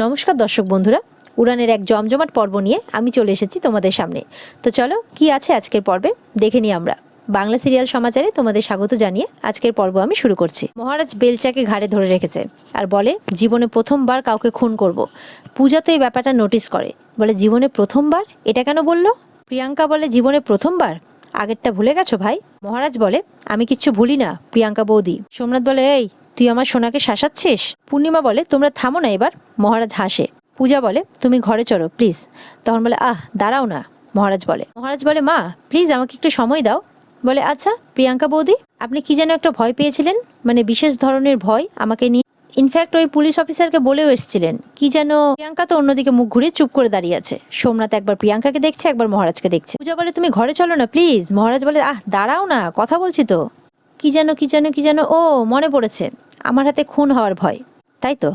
নমস্কার দর্শক বন্ধুরা, উড়ানের এক জমজমাট পর্ব নিয়ে আমি চলে এসেছি তোমাদের সামনে। তো চলো কি আছে আজকের পর্বে দেখে নিই আমরা। বাংলা সিরিয়াল সমাচারে তোমাদের স্বাগত জানিয়ে আজকের পর্ব আমি শুরু করছি। মহারাজ বেলচাকে ঘাড়ে ধরে রেখেছে আর বলে জীবনে প্রথমবার কাউকে খুন করব। পূজা তো এই ব্যাপারটা নোটিস করে, বলে জীবনে প্রথমবার এটা কেন বললো? প্রিয়াঙ্কা বলে জীবনে প্রথমবার, আগেরটা ভুলে গেছো ভাই? মহারাজ বলে আমি কিচ্ছু ভুলি না প্রিয়াঙ্কা বৌদি। সোমনাথ বলে এই তুই আমার সোনাকে শাসাচ্ছিস? পূর্ণিমা বলে তোমরা থামো না এবার। মহারাজ হাসে। পূজা বলে তুমি ঘরে চলো প্লিজ। তখন বলে দাঁড়াও না। মহারাজ বলে মা প্লিজ আমাকে একটু সময় দাও। বলে আচ্ছা প্রিয়াঙ্কা বৌদি, আপনি কি যেন একটা ভয় পেয়েছিলেন, মানে বিশেষ ধরনের ভয় আমাকে নিয়ে। ইনফ্যাক্ট ওই পুলিশ অফিসারকে বলেও এসেছিলেন কি যেন। প্রিয়াঙ্কা তো অন্যদিকে মুখ ঘুরিয়ে চুপ করে দাঁড়িয়ে আছে। সোমনাথ একবার প্রিয়াঙ্কাকে দেখছে, একবার মহারাজকে দেখছে। পূজা বলে তুমি ঘরে চলো না প্লিজ। মহারাজ বলে দাঁড়াও না, কথা বলছি তো। কি যেন ও মনে পড়েছে, আমার হাতে খুন হওয়ার ভয়, তাই তো?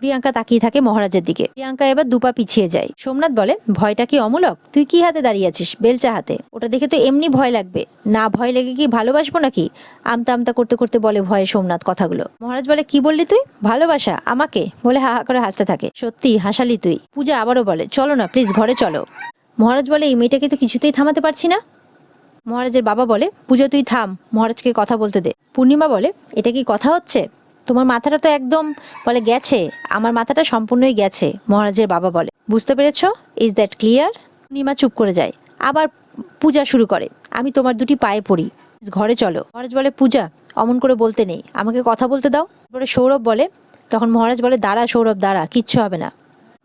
প্রিয়াঙ্কা তাকিয়ে থাকে মহারাজের দিকে। প্রিয়াঙ্কা এবার দুপা পিছিয়ে যায়। সোমনাথ বলে ভয়টা কি অমূলক? তুই কি হাতে দাঁড়িয়ে আছিস? বেলচা হাতে। ওটা দেখে তো এমনি ভয় লাগবে, না ভয় লেগে কি ভালোবাসবো নাকি? আমতা আমতা করতে করতে বলে ভয়ে সোমনাথ কথাগুলো। মহারাজ বলে কি বললি তুই? ভালোবাসা আমাকে? বলে হা হা করে হাসতে থাকে। সত্যি হাসালি তুই। পূজা আবারও বলে চলো না প্লিজ ঘরে চলো। মহারাজ বলে এই মেয়েটাকে তো কিছুতেই থামাতে পারছি না। মহারাজের বাবা বলে পূজা তুই থাম, মহারাজকে কথা বলতে দে। পূর্ণিমা বলে এটা কি কথা হচ্ছে? তোমার মাথাটা তো একদম বলে গেছে। আমার মাথাটা সম্পূর্ণই গেছে। মহারাজের বাবা বলে বুঝতে পেরেছো? Is that clear? পূর্ণিমা চুপ করে যায়। আবার পূজা শুরু করে আমি তোমার দুটি পায়ে পড়ি, ঘরে চলো। মহারাজ বলে পূজা অমন করে বলতে নেই, আমাকে কথা বলতে দাও। তারপরে সৌরভ বলে, তখন মহারাজ বলে দাঁড়া সৌরভ দাঁড়া, কিচ্ছু হবে না।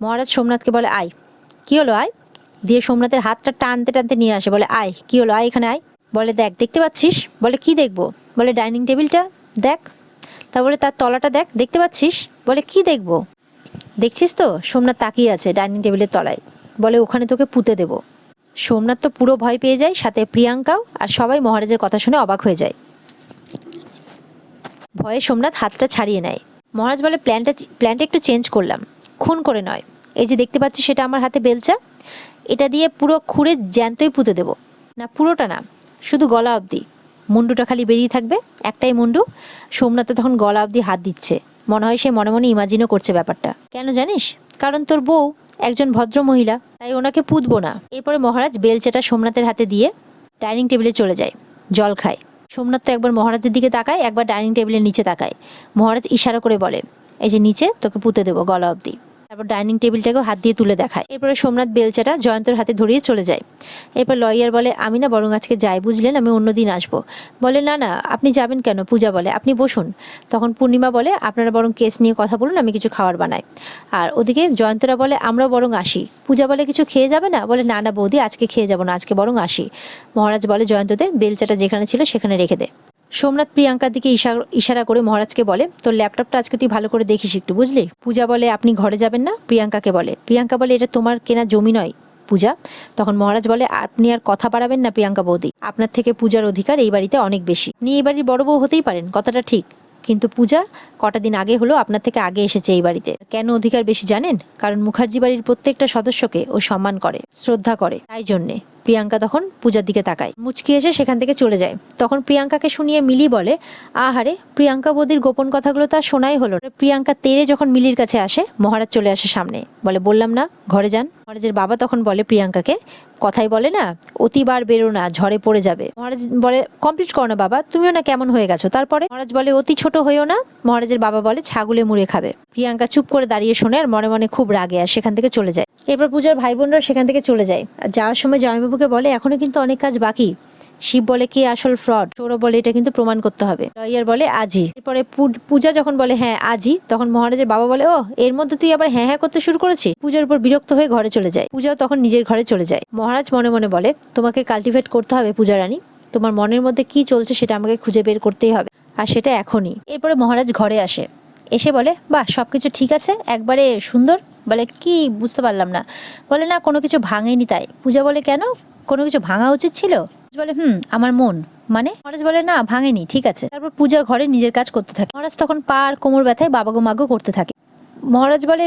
মহারাজ সোমনাথকে বলে আয়। কি হলো আয়? দিয়ে সোমনাথের হাতটা টানতে টানতে নিয়ে আসে। বলে আয়, কি হলো আয় এখানে আয়। বলে দেখ দেখতে পাচ্ছিস? বলে কি দেখবো? বলে ডাইনিং টেবিলটা দেখ। তা বলে তার তলাটা দেখ, দেখতে পাচ্ছিস? বলে কি দেখবো? দেখছিস তো? সোমনাথ তাকিয়ে আছে ডাইনিং টেবিলের তলায়। বলে ওখানে তোকে পুঁতে দেবো। সোমনাথ তো পুরো ভয় পেয়ে যায়, সাথে প্রিয়াঙ্কাও, আর সবাই মহারাজের কথা শুনে অবাক হয়ে যায়। ভয়ে সোমনাথ হাতটা ছাড়িয়ে নেয়। মহারাজ বলে প্ল্যানটা একটু চেঞ্জ করলাম, খুন করে নয়। এই যে দেখতে পাচ্ছি সেটা আমার হাতে বেলচা, এটা দিয়ে পুরো খুঁড়ে জ্যান্তই পুঁতে দেবো। না পুরোটা না, শুধু গলা অবধি, মুন্ডুটা খালি বেরিয়ে থাকবে, একটাই মুন্ডু। সোমনাথ তখন গলা অবধি হাত দিচ্ছে, মনে হয় সে মনে মনে ইমাজিনও করছে ব্যাপারটা। কেন জানিস? কারণ তোর বউ একজন ভদ্র মহিলা, তাই ওনাকে পুঁতবো না। এরপরে মহারাজ বেলচাটা সোমনাথের হাতে দিয়ে ডাইনিং টেবিলে চলে যায়, জল খায়। সোমনাথ তো একবার মহারাজের দিকে তাকায়, একবার ডাইনিং টেবিলের নিচে তাকায়। মহারাজ ইশারা করে বলে এই যে নিচে তোকে পুঁতে দেবো গলা অবধি। তারপর ডাইনিং টেবিলটাকেও হাত দিয়ে তুলে দেখায়। এরপরে সোমনাথ বেলচাটা জয়ন্তর হাতে ধরিয়ে চলে যায়। এরপর লয়ার বলে আমি না বরং আজকে যাই, বুঝলেন, আমি অন্যদিন আসবো। বলে না না আপনি যাবেন কেন? পূজা বলে আপনি বসুন। তখন পূর্ণিমা বলে আপনারা বরং কেস নিয়ে কথা বলুন, আমি কিছু খাবার বানাই। আর ওদিকে জয়ন্তরা বলে আমরা বরং আসি। পূজা বলে কিছু খেয়ে যাবে না? বলে না না বৌদি আজকে খেয়ে যাবো না, আজকে বরং আসি। মহারাজ বলে জয়ন্তদের বেলচাটা যেখানে ছিল সেখানে রেখে দে। সোমনাথ প্রিয়াঙ্কার দিকে ইশারা করে মহারাজকে বলে তোর ল্যাপটপটা আজকে তুই ভালো করে দেখিস একটু, বুঝলি? পূজা বলে আপনি ঘরে যাবেন না? প্রিয়াঙ্কাকে বলে। প্রিয়াঙ্কা বলে এটা তোমার কেনা জমি নয় পূজা। তখন মহারাজ বলে আপনি আর কথা বাড়াবেন না প্রিয়াঙ্কা বৌদি, আপনার থেকে পূজার অধিকার এই বাড়িতে অনেক বেশি। আপনি এই বাড়ির বড় বউ হতেই পারেন, কথাটা ঠিক, কিন্তু পূজা কটা দিন আগে হলো আপনার থেকে আগে এসেছে এই বাড়িতে। কেন অধিকার বেশি জানেন? কারণ মুখার্জি বাড়ির প্রত্যেকটা সদস্যকে ও সম্মান করে, শ্রদ্ধা করে, তাই জন্যে। প্রিয়াঙ্কা তখন পূজার দিকে তাকায়, মুচকি এসে সেখান থেকে চলে যায়। তখন প্রিয়াঙ্কাকে শুনিয়ে মিলি বলে আহারে প্রিয়াঙ্কা বৌদির গোপন কথাগুলো তার শোনাই হলো। প্রিয়াঙ্কা তেড়ে যখন মিলির কাছে আসে, মহারাজ চলে আসে সামনে। বলে বললাম না ঘরে যান। মহারাজের বাবা তখন বলে প্রিয়াঙ্কাকে কথাই বলে না, অতিবার বেরো না, ঝড়ে পড়ে যাবে। মহারাজ বলে কমপ্লিট করো না বাবা, তুমিও না কেমন হয়ে গেছো। তারপরে মহারাজ বলে অতি ছোট হয়েও না। মহারাজের বাবা বলে ছাগলে মুড়ে খাবে। প্রিয়াঙ্কা চুপ করে দাঁড়িয়ে শোনে আর মনে মনে খুব রাগে, আর সেখান থেকে চলে যায়। এরপর পূজার ভাই বোনরা সেখান থেকে চলে যায়। আর যাওয়ার সময় জামাইবাবুকে বলে এখনো কিন্তু অনেক কাজ বাকি। শিব বলে কে আসল ফ্রড, সৌরভ বলে এটা কিন্তু প্রমাণ করতে হবে। লয়ার বলে আজই। এরপরে পূজা যখন বলে হ্যাঁ আজই, তখন মহারাজের বাবা বলে ও এর মধ্যে তুই আবার হ্যাঁ হ্যাঁ করতে শুরু করেছিস। পূজার উপর বিরক্ত হয়ে ঘরে চলে যায়। পূজাও তখন নিজের ঘরে চলে যায়। মহারাজ মনে মনে বলে তোমাকে কাল্টিভেট করতে হবে পূজা রানী, তোমার মনের মধ্যে কি চলছে সেটা আমাকে খুঁজে বের করতেই হবে, আর সেটা এখনই। এরপরে মহারাজ ঘরে আসে, এসে বলে বাহ সবকিছু ঠিক আছে, একবারে সুন্দর। বলে কি বুঝতে পারলাম না। বলে না কোনো কিছু ভাঙেনি তাই। পূজা বলে কেন, কোনো কিছু ভাঙা উচিত ছিল? বলে আমার মন। মানে? মহারাজ বলে না ভাঙেনি, ঠিক আছে। তারপর পূজা ঘরে নিজের কাজ করতে থাকে। মহারাজ তখন পা আর কোমর ব্যথায় বাবাগো মাগো করতে থাকে। মহারাজ বলে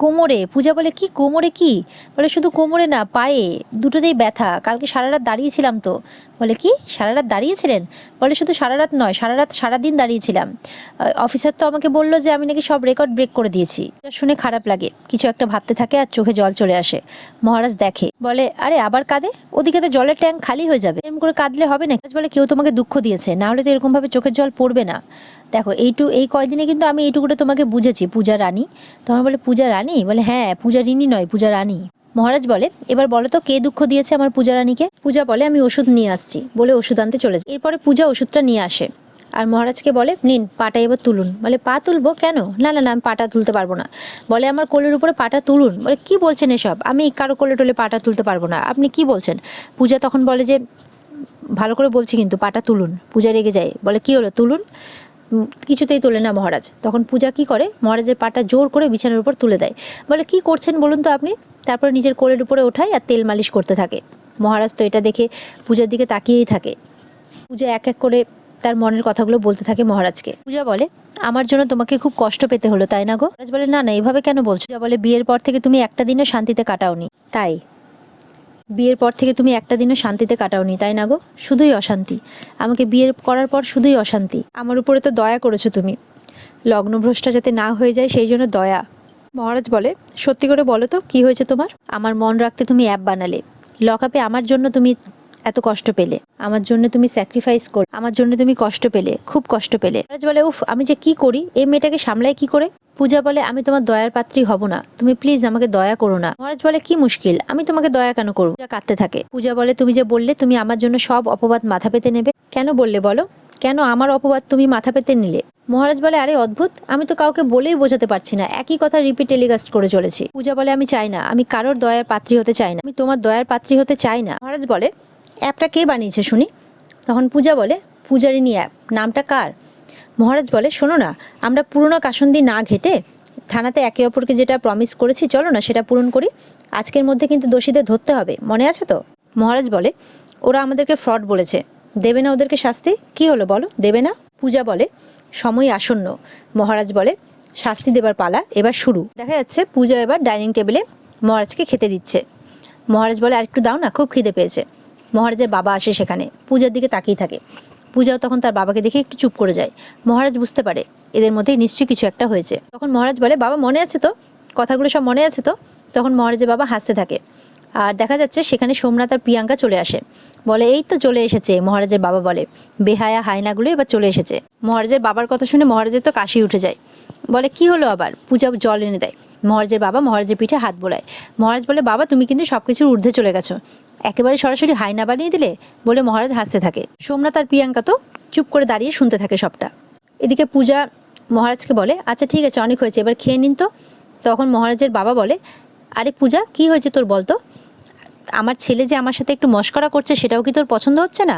কোমরে। পূজা বলে কি কোমরে কি? বলে শুধু কোমরে না, পায়ে দুটোতেই ব্যথা, কালকে সারা রাত দাঁড়িয়েছিলাম তো। বলে কি সারা রাত দাঁড়িয়েছিলেন? বলে শুধু সারা রাত নয়, সারা রাত সারাদিন দাঁড়িয়েছিলাম। অফিসার তো আমাকে বললো যে আমি নাকি সব রেকর্ড ব্রেক করে দিয়েছি। শুনে খারাপ লাগে, কিছু একটা ভাবতে থাকে আর চোখে জল চলে আসে। মহারাজ দেখে, বলে আরে আবার কাঁদে, ওদিকে তো জলের ট্যাঙ্ক খালি হয়ে যাবে, এরকম করে কাঁদলে হবে না। বলে কেউ তোমাকে দুঃখ দিয়েছে, না হলে তো এরকমভাবে চোখের জল পড়বে না। দেখো এই কয়দিনে কিন্তু আমি এইটুকুটা তোমাকে বুঝেছি, পূজা রানী। তোমার বলে পূজা রানী? বলে হ্যাঁ, পূজা রিনী নয়, পূজা রানী। মহারাজ বলে এবার বলো তো কে দুঃখ দিয়েছে আমার পূজা রানীকে? পূজা বলে আমি ওষুধ নিয়ে আসছি, বলে ওষুধ আনতে চলে যায়। এরপরে পূজা ওষুধটা নিয়ে আসে আর মহারাজকে বলে নিন পাটা এবার তুলুন। বলে পা তুলবো কেন? না না না, আমি পাটা তুলতে পারবো না। বলে আমার কোলের উপরে পাটা তুলুন। বলে কি বলছেন এসব? আমি কারো কোলে টোলে পাটা তুলতে পারবো না, আপনি কি বলছেন? পূজা তখন বলে যে ভালো করে বলছি কিন্তু, পাটা তুলুন। পূজা রেগে যায়, বলে কি হলো তুলুন। কিছুতেই তোলে না মহারাজ। তখন পূজা কি করে, মহারাজের পাটা জোর করে বিছানার উপর তুলে দেয়। বলে কি করছেন বলুন তো আপনি? তারপরে নিজের কোলের উপরে ওঠায় আর তেল মালিশ করতে থাকে। মহারাজ তো এটা দেখে পূজার দিকে তাকিয়েই থাকে। পূজা এক এক করে তার মনের কথাগুলো বলতে থাকে মহারাজকে। পূজা বলে আমার জন্য তোমাকে খুব কষ্ট পেতে হলো তাই না গো? মহারাজ বলে না না, এভাবে কেন বলছো? পূজা বলে বিয়ের পর থেকে তুমি একটা দিনও শান্তিতে কাটাওনি, তাই বিয়ের পর থেকে তুমি একটা দিনও শান্তিতে কাটাওনি তাই না গো? শুধুই অশান্তি, আমাকে বিয়ের করার পর শুধুই অশান্তি। আমার উপরে তো দয়া করেছো তুমি, লগ্নভ্রষ্টা যাতে না হয়ে যায় সেই জন্য দয়া। মহারাজ বলে সত্যি করে বলো তো কি হয়েছে তোমার? আমার মন রাখতে তুমি অ্যাপ বানালে, লকআপে আমার জন্য তুমি এত কষ্ট পেলে, আমার জন্য তুমি স্যাক্রিফাইস কর, আমার জন্য তুমি কষ্ট পেলে, খুব কষ্ট পেলে। মহারাজ বলে উফ, আমি যে কি করি, এই মেয়েটাকে সামলাই কি করে? পূজা বলে আমি তোমার দয়ার পাত্রী হব না, তুমি প্লিজ আমাকে দয়া করো না। মহারাজ বলে কি মুশকিল, আমি তোমাকে দয়া কেন করবো? পূজা কাঁদতে থাকে। পূজা বলে তুমি যে বললে তুমি আমার জন্য সব অপবাদ মাথা পেতে নেবে, কেন বললে বলো? কেন আমার অপবাদ তুমি মাথা পেতে নিলে? মহারাজ বলে আরে অদ্ভুত, আমি তো কাউকে বলেই বোঝাতে পারছি না, একই কথা রিপিট টেলিকাস্ট করে চলেছি। পূজা বলে আমি চাই না, আমি কারোর দয়ার পাত্রী হতে চাই না, আমি তোমার দয়ার পাত্রী হতে চাই না। মহারাজ বলে অ্যাপটা কে বানিয়েছে শুনি? তখন পূজা বলে পূজারিনী অ্যাপ, নামটা কার? মহারাজ বলে শোনো না, আমরা পুরনো কাসন্দি না ঘেটে থানাতে একে অপরকে যেটা প্রমিস করেছি, চলো না সেটা পূরণ করি। আজকের মধ্যে কিন্তু দোষীদের ধরতে হবে, মনে আছে তো? মহারাজ বলে ওরা আমাদেরকে ফ্রড বলেছে, দেবে না ওদেরকে শাস্তি? কি হলো বলো, দেবে না? পূজা বলে সময় আসন্ন। মহারাজ বলে শাস্তি দেবার পালা এবার শুরু। দেখা যাচ্ছে পূজা এবার ডাইনিং টেবিলে মহারাজকে খেতে দিচ্ছে। মহারাজ বলে আর একটু দাও না, খুব খিদে পেয়েছে। মহারাজের বাবা আসে সেখানে, পূজার দিকে তাকিয়ে থাকে। পূজাও তখন তার বাবাকে দেখে একটু চুপ করে যায়। মহারাজ বুঝতে পারে এদের মধ্যেই নিশ্চয়ই কিছু একটা হয়েছে। তখন মহারাজ বলে বাবা মনে আছে তো, কথাগুলো সব মনে আছে তো? তখন মহারাজের বাবা হাসতে থাকে আর দেখা যাচ্ছে সেখানে সোমনাথ আর প্রিয়াঙ্কা চলে আসে। বলে এই তো চলে এসেছে। মহারাজের বাবা বলে বেহায়া হায়নাগুলো এবার চলে এসেছে। মহারাজের বাবার কথা শুনে মহারাজের তো কাশি উঠে যায়। বলে কি হলো আবার? পূজা জল এনে দেয়। মহারাজের বাবা মহারাজের পিঠে হাত বোলায়। মহারাজ বলে বাবা তুমি কিন্তু সব কিছুর ঊর্ধ্বে চলে গেছো, একেবারে সরাসরি হায়না বানিয়ে দিলে। বলে মহারাজ হাসতে থাকে। সোমনাথ আর প্রিয়াঙ্কা তো চুপ করে দাঁড়িয়ে শুনতে থাকে সবটা। এদিকে পূজা মহারাজকে বলে আচ্ছা ঠিক আছে, অনেক হয়েছে, এবার খেয়ে নিন তো। তখন মহারাজের বাবা বলে আরে পূজা কি হয়েছে তোর বলতো? আমার ছেলে যে আমার সাথে একটু মশকরা করছে সেটাও কি তোর পছন্দ হচ্ছে না?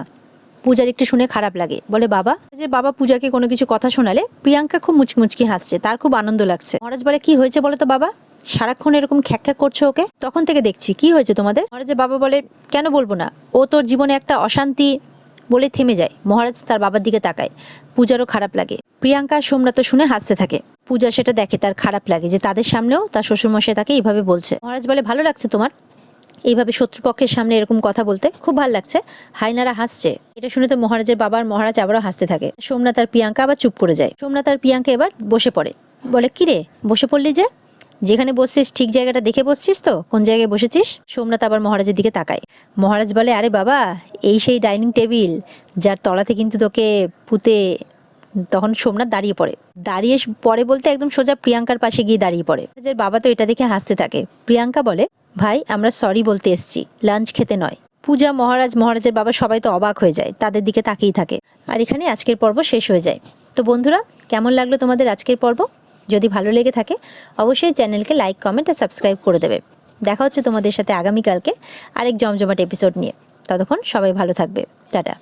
পূজার একটু শুনে খারাপ লাগে। বলে বাবা, যে বাবা পূজাকে কোনো কিছু কথা শোনালে প্রিয়াঙ্কা খুব মুচকি হাসছে, তার খুব আনন্দ লাগছে। মহারাজ বলে কি হয়েছে বলো তো বাবা, সারাক্ষণ এরকম খ্যাক করছো ওকে, তখন থেকে দেখছি, কি হয়েছে তোমাদের? মহারাজের বাবা বলে কেন বলবো না, ও তোর জীবনে একটা অশান্তি, বলে থেমে যায়। মহারাজ তার বাবার দিকে তাকায়, পূজারও খারাপ লাগে। প্রিয়াঙ্কা সোমনাথ শুনে হাসতে থাকে। পূজা সেটা দেখে, তার খারাপ লাগে যে তাদের সামনেও তার শ্বশুরমশাই তাকে এইভাবে বলছে। মহারাজ বলে ভালো লাগছে তোমার এইভাবে শত্রুপক্ষের সামনে এরকম কথা বলতে, খুব ভালো লাগছে। হাইনারা হাসছে। এটা শুনে তো মহারাজের বাবার মহারাজ আবারও হাসতে থাকে। সোমনাথ আর প্রিয়াঙ্কা আবার চুপ করে যায়। সোমনাথ আর প্রিয়াঙ্কা এবার বসে পড়ে। বলে কি রে বসে পড়লি যে, যেখানে বসছিস ঠিক জায়গাটা দেখে বসছিস তো, কোন জায়গায় বসেছিস? সোমনাথ আবার মহারাজের দিকে তাকায়। মহারাজ বলে আরে বাবা, এই সেই ডাইনিং টেবিল যার তলাতে কিন্তু তোকে পুঁতে। তখন সোমনাথ দাঁড়িয়ে পড়ে। দাঁড়িয়ে পড়ে বলতে একদম সোজা প্রিয়াঙ্কার পাশে গিয়ে দাঁড়িয়ে পড়ে। বাবা তো এটা দেখে হাসতে থাকে। প্রিয়াঙ্কা বলে ভাই আমরা সরি বলতে এসেছি, লাঞ্চ খেতে নয়। পূজা মহারাজের বাবা সবাই তো অবাক হয়ে যায়, তাদের দিকে তাকিয়ে থাকে। আর এখানে আজকের পর্ব শেষ হয়ে যায়। তো বন্ধুরা, কেমন লাগলো তোমাদের আজকের পর্ব? যদি ভালো লেগে থাকে অবশ্যই চ্যানেলকে লাইক কমেন্ট আর সাবস্ক্রাইব করে দেবে। দেখা হচ্ছে তোমাদের সাথে আগামীকালকে আরেক জমজমাট এপিসোড নিয়ে। ততক্ষণ সবাই ভালো থাকবে। টাটা।